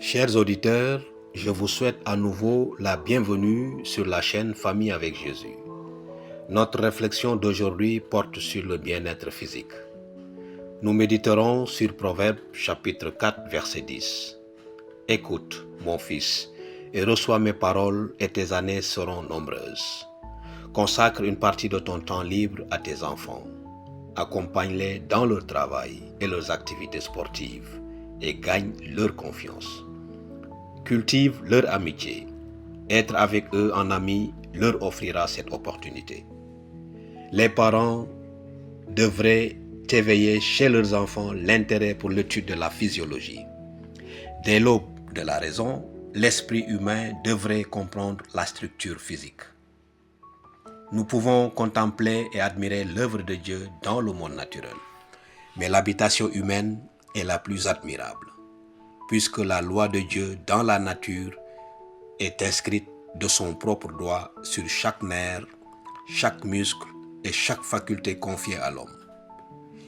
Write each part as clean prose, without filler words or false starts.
Chers auditeurs, je vous souhaite à nouveau la bienvenue sur la chaîne Famille avec Jésus. Notre réflexion d'aujourd'hui porte sur le bien-être physique. Nous méditerons sur Proverbes chapitre 4 verset 10. Écoute, mon fils, et reçois mes paroles et tes années seront nombreuses. Consacre une partie de ton temps libre à tes enfants. Accompagne-les dans leur travail et leurs activités sportives et gagne leur confiance. Cultive leur amitié. Être avec eux en ami leur offrira cette opportunité. Les parents devraient éveiller chez leurs enfants l'intérêt pour l'étude de la physiologie. Dès l'aube de la raison, l'esprit humain devrait comprendre la structure physique. Nous pouvons contempler et admirer l'œuvre de Dieu dans le monde naturel, mais l'habitation humaine est la plus admirable, puisque la loi de Dieu dans la nature est inscrite de son propre doigt sur chaque nerf, chaque muscle et chaque faculté confiée à l'homme.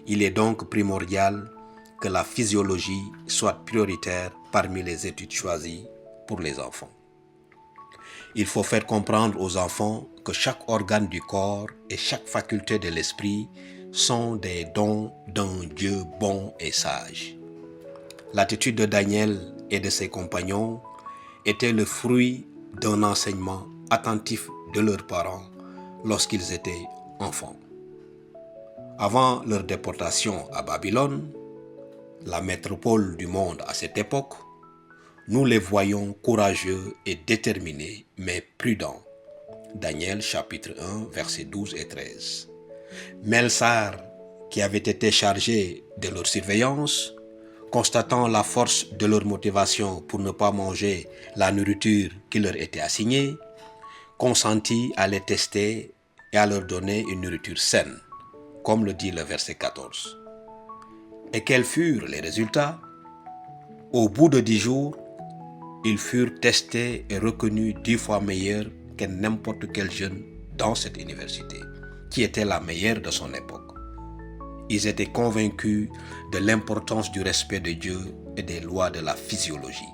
Il est donc primordial que la physiologie soit prioritaire parmi les études choisies pour les enfants. Il faut faire comprendre aux enfants que chaque organe du corps et chaque faculté de l'esprit sont des dons d'un Dieu bon et sage. L'attitude de Daniel et de ses compagnons était le fruit d'un enseignement attentif de leurs parents lorsqu'ils étaient enfants. Avant leur déportation à Babylone, la métropole du monde à cette époque, nous les voyons courageux et déterminés, mais prudents. Daniel chapitre 1, versets 12 et 13. Melsar, qui avait été chargé de leur surveillance, constatant la force de leur motivation pour ne pas manger la nourriture qui leur était assignée, consentit à les tester et à leur donner une nourriture saine, comme le dit le verset 14. Et quels furent les résultats? Au bout de 10 jours, ils furent testés et reconnus 10 fois meilleurs que n'importe quel jeune dans cette université, qui était la meilleure de son époque. Ils étaient convaincus de l'importance du respect de Dieu et des lois de la physiologie.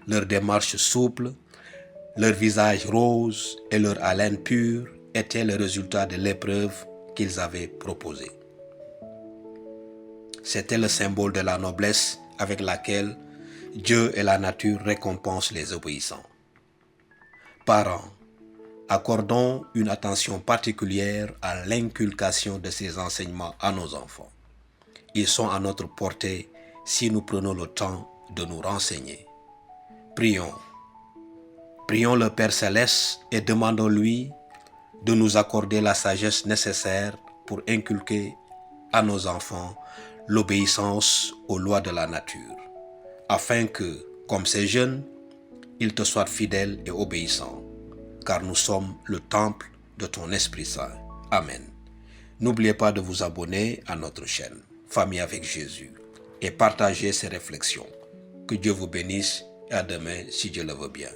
Leur démarche souple, leur visage rose et leur haleine pure étaient le résultat de l'épreuve qu'ils avaient proposée. C'était le symbole de la noblesse avec laquelle Dieu et la nature récompensent les obéissants. Parents, accordons une attention particulière à l'inculcation de ces enseignements à nos enfants. Ils sont à notre portée si nous prenons le temps de nous renseigner. Prions. Prions le Père Céleste et demandons-lui de nous accorder la sagesse nécessaire pour inculquer à nos enfants l'obéissance aux lois de la nature, afin que, comme ces jeunes, ils te soient fidèles et obéissants, car nous sommes le temple de ton Esprit Saint. Amen. N'oubliez pas de vous abonner à notre chaîne Famille avec Jésus et partager ces réflexions. Que Dieu vous bénisse et à demain si Dieu le veut bien.